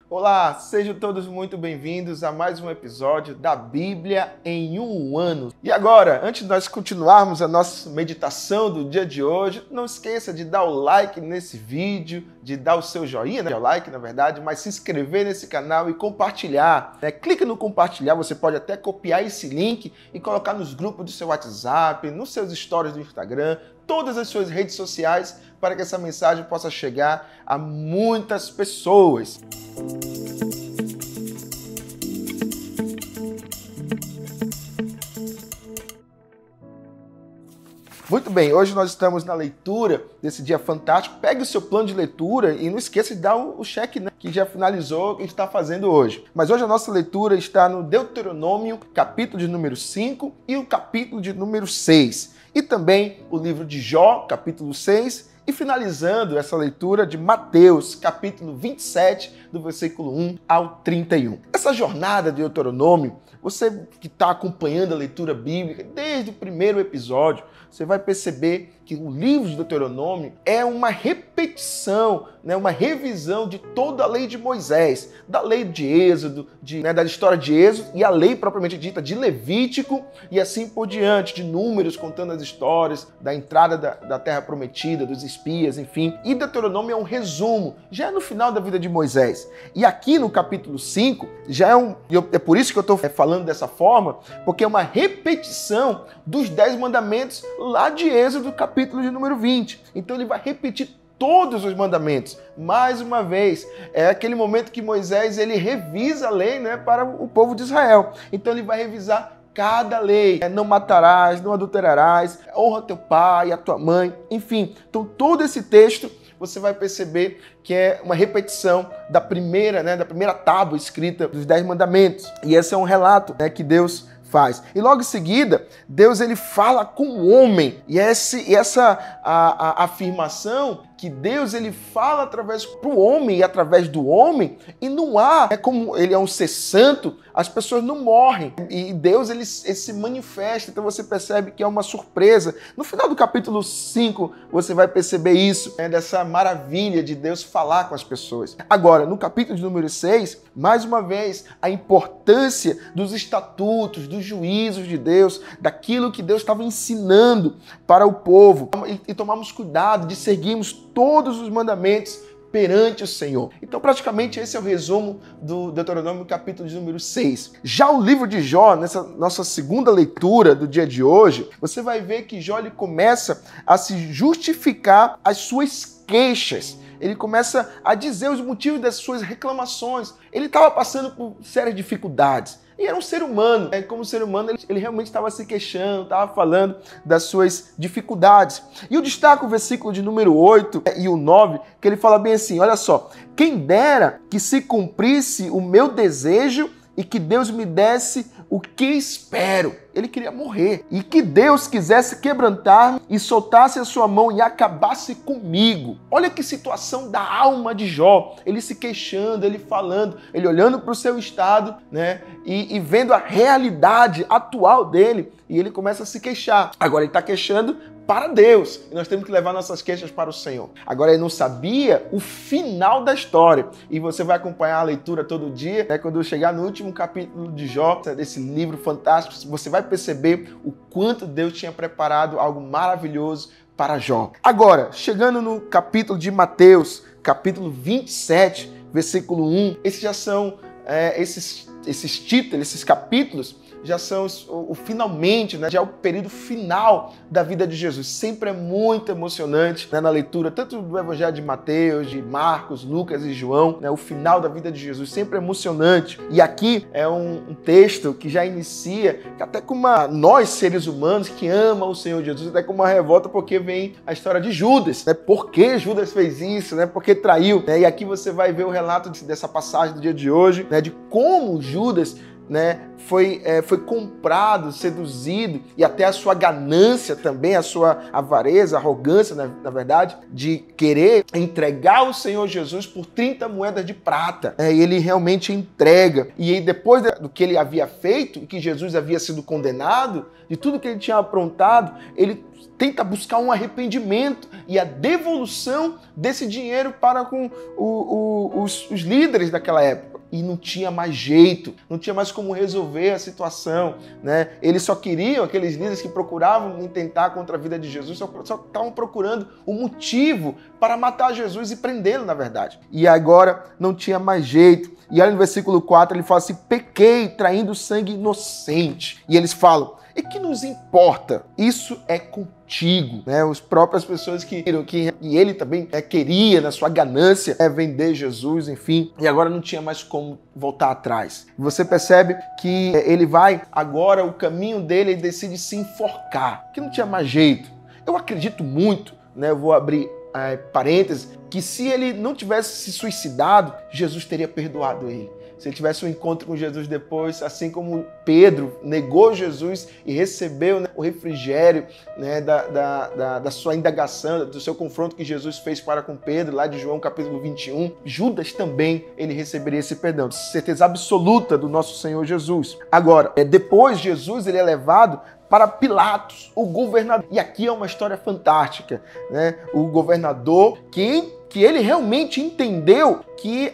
Olá, sejam todos muito bem-vindos a mais um episódio da Bíblia em um ano. E agora, antes de nós continuarmos a nossa meditação do dia de hoje, não esqueça de dar o like nesse vídeo, de dar o seu joinha, o like na verdade, mas se inscrever nesse canal e compartilhar. Clica no compartilhar, você pode até copiar esse link e colocar nos grupos do seu WhatsApp, nos seus stories do Instagram, todas as suas redes sociais, para que essa mensagem possa chegar a muitas pessoas. Muito bem, hoje nós estamos na leitura desse dia fantástico. Pegue o seu plano de leitura e não esqueça de dar o cheque, que já finalizou o que a gente está fazendo hoje. Mas hoje a nossa leitura está no Deuteronômio, capítulo de número 5 e o capítulo de número 6. E também o livro de Jó, capítulo 6, e finalizando essa leitura de Mateus, capítulo 27, do versículo 1 ao 31. Essa jornada de Deuteronômio, você que está acompanhando a leitura bíblica desde o primeiro episódio, você vai perceber que o livro de Deuteronômio é uma repetição, uma revisão de toda a lei de Moisés, da lei de Êxodo, da história de Êxodo e a lei propriamente dita de Levítico e assim por diante, de Números contando as histórias da entrada da Terra Prometida, dos espias, enfim. E Deuteronômio é um resumo, já é no final da vida de Moisés. E aqui no capítulo 5, é por isso que eu estou falando dessa forma, porque é uma repetição dos 10 mandamentos lá de Êxodo, capítulo de número 20. Então ele vai repetir todos os mandamentos. Mais uma vez, é aquele momento que Moisés ele revisa a lei, para o povo de Israel. Então ele vai revisar cada lei. Não matarás, não adulterarás, honra teu pai e a tua mãe, enfim. Então todo esse texto você vai perceber que é uma repetição da primeira tábua escrita dos 10 mandamentos. E esse é um relato que Deus faz. E logo em seguida, Deus ele fala com o homem. E essa afirmação que Deus ele fala através do homem e através do homem, e não há, como ele é um ser santo, as pessoas não morrem. E Deus ele se manifesta, então você percebe que é uma surpresa. No final do capítulo 5, você vai perceber isso, dessa maravilha de Deus falar com as pessoas. Agora, no capítulo de número 6, mais uma vez, a importância dos estatutos, dos juízos de Deus, daquilo que Deus estava ensinando para o povo. E tomamos cuidado de seguirmos todos os mandamentos perante o Senhor. Então, praticamente, esse é o resumo do Deuteronômio, capítulo de número 6. Já o livro de Jó, nessa nossa segunda leitura do dia de hoje, você vai ver que Jó ele começa a se justificar as suas queixas. Ele começa a dizer os motivos das suas reclamações. Ele estava passando por sérias dificuldades. E era um ser humano. Como ser humano, ele realmente estava se queixando, estava falando das suas dificuldades. E eu destaco o versículo de número 8 e o 9, que ele fala bem assim, olha só. Quem dera que se cumprisse o meu desejo e que Deus me desse o que espero. Ele queria morrer. E que Deus quisesse quebrantar-me e soltasse a sua mão e acabasse comigo. Olha que situação da alma de Jó. Ele se queixando, ele falando, ele olhando para o seu estado, e vendo a realidade atual dele. E ele começa a se queixar. Agora ele está queixando para Deus. E nós temos que levar nossas queixas para o Senhor. Agora ele não sabia o final da história. E você vai acompanhar a leitura todo dia, quando eu chegar no último capítulo de Jó, desse livro fantástico, você vai perceber o quanto Deus tinha preparado algo maravilhoso para Jó. Agora, chegando no capítulo de Mateus, capítulo 27, versículo 1, esses já são esses títulos, esses capítulos, já são o finalmente, já é o período final da vida de Jesus. Sempre é muito emocionante na leitura, tanto do Evangelho de Mateus, de Marcos, Lucas e João, o final da vida de Jesus, sempre é emocionante. E aqui é um texto que já inicia, até com nós seres humanos que amam o Senhor Jesus, até com uma revolta, porque vem a história de Judas. Por que Judas fez isso? Por que traiu? E aqui você vai ver o relato dessa passagem do dia de hoje, de como Judas né, foi comprado, seduzido, e até a sua ganância também, a sua avareza, arrogância, na verdade, de querer entregar o Senhor Jesus por 30 moedas de prata. E ele realmente entrega. E aí, depois do que ele havia feito, e que Jesus havia sido condenado, de tudo que ele tinha aprontado, ele tenta buscar um arrependimento e a devolução desse dinheiro para com os líderes daquela época. E não tinha mais jeito, não tinha mais como resolver a situação, né? Eles só queriam, aqueles líderes que procuravam intentar contra a vida de Jesus, só estavam procurando um motivo para matar Jesus e prendê-lo, na verdade. E agora não tinha mais jeito. E aí no versículo 4 ele fala assim: pequei traindo sangue inocente. E eles falam: e que nos importa? Isso é contigo, né? As próprias pessoas que ele também queria, na sua ganância, vender Jesus, enfim, e agora não tinha mais como voltar atrás. Você percebe que ele vai, agora o caminho dele, ele decide se enforcar, que não tinha mais jeito. Eu acredito muito, né? Eu vou abrir parênteses, que se ele não tivesse se suicidado, Jesus teria perdoado ele. Se ele tivesse um encontro com Jesus depois, assim como Pedro negou Jesus e recebeu, né, o refrigério, né, da sua indagação, do seu confronto que Jesus fez para com Pedro, lá de João capítulo 21, Judas também ele receberia esse perdão. Certeza absoluta do nosso Senhor Jesus. Agora, depois Jesus ele é levado para Pilatos, o governador. E aqui é uma história fantástica, né? O governador que ele realmente entendeu que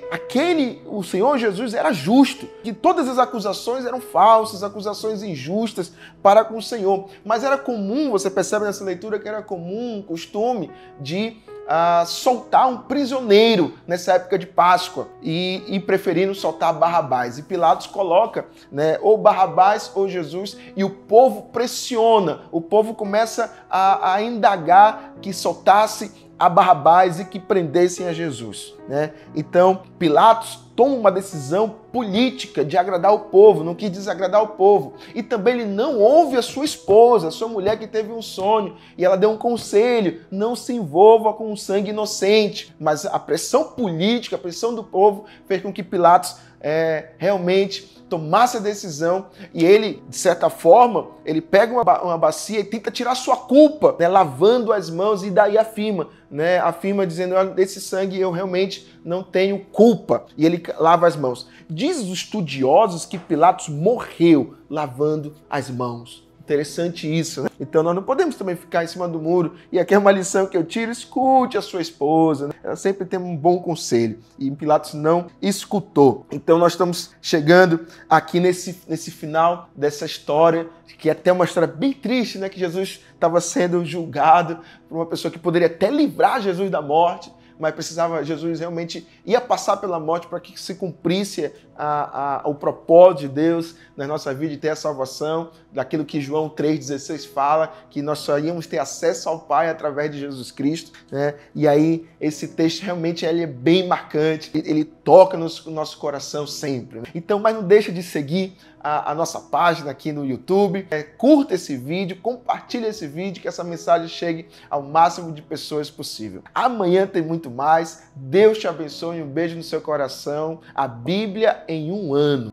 o Senhor Jesus era justo, que todas as acusações eram falsas, acusações injustas para com o Senhor. Mas era comum, você percebe nessa leitura que era comum, um costume de soltar um prisioneiro nessa época de Páscoa e preferindo soltar Barrabás. E Pilatos coloca, né, ou Barrabás ou Jesus, e o povo pressiona, o povo começa a indagar que soltasse a Barrabás e que prendessem a Jesus, né? Então, Pilatos toma uma decisão política de agradar o povo, não quis desagradar o povo. E também ele não ouve a sua esposa, a sua mulher que teve um sonho, e ela deu um conselho: não se envolva com um sangue inocente. Mas a pressão política, a pressão do povo fez com que Pilatos realmente tomasse a decisão, e ele, de certa forma, ele pega uma bacia e tenta tirar sua culpa, né, lavando as mãos, e daí afirma, né, dizendo: desse sangue eu realmente não tenho culpa, e ele lava as mãos. Diz os estudiosos que Pilatos morreu lavando as mãos. Interessante isso, né? Então nós não podemos também ficar em cima do muro. E aqui é uma lição que eu tiro: escute a sua esposa, né? Ela sempre tem um bom conselho. E Pilatos não escutou. Então nós estamos chegando aqui nesse final dessa história, que é até uma história bem triste, né? Que Jesus estava sendo julgado por uma pessoa que poderia até livrar Jesus da morte, mas Jesus realmente ia passar pela morte para que se cumprisse o propósito de Deus na nossa vida, de ter a salvação, daquilo que João 3,16 fala, que nós só íamos ter acesso ao Pai através de Jesus Cristo, né? E aí esse texto realmente ele é bem marcante, ele toca no nosso coração sempre, né? Então, mas não deixa de seguir a nossa página aqui no YouTube, curta esse vídeo, compartilhe esse vídeo, que essa mensagem chegue ao máximo de pessoas possível. Amanhã tem muito mais. Deus te abençoe, um beijo no seu coração. A Bíblia em um ano.